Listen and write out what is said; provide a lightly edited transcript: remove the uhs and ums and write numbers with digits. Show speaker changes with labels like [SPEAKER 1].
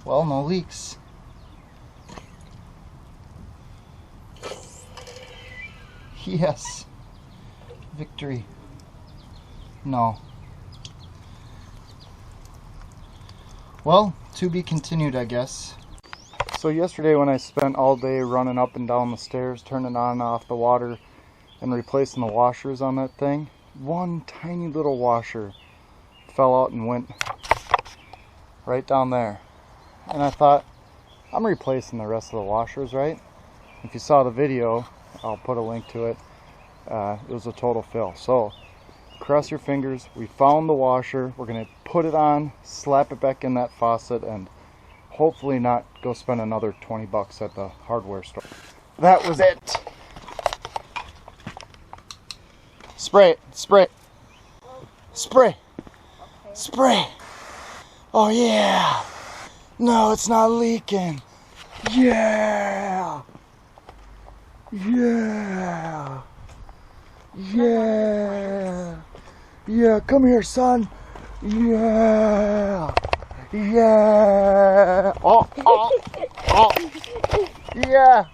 [SPEAKER 1] Well, no leaks. Yes. Victory. No. Well, to be continued, I guess. So yesterday when I spent all day running up and down the stairs, turning on and off the water and replacing the washers on that thing, one tiny little washer fell out and went right down there. And I thought, I'm replacing the rest of the washers, right? If you saw the video, I'll put a link to it. It was a total fail. So, cross your fingers. We found the washer. We're going to put it on, slap it back in that faucet, and hopefully not go spend another 20 bucks at the hardware store. That was it. Spray it. Spray it. Spray.
[SPEAKER 2] Okay.
[SPEAKER 1] Spray. Oh yeah. No, it's not leaking. Yeah. Yeah. Yeah. Yeah, come here, son. Yeah. Yeah. Oh, oh, oh. Yeah.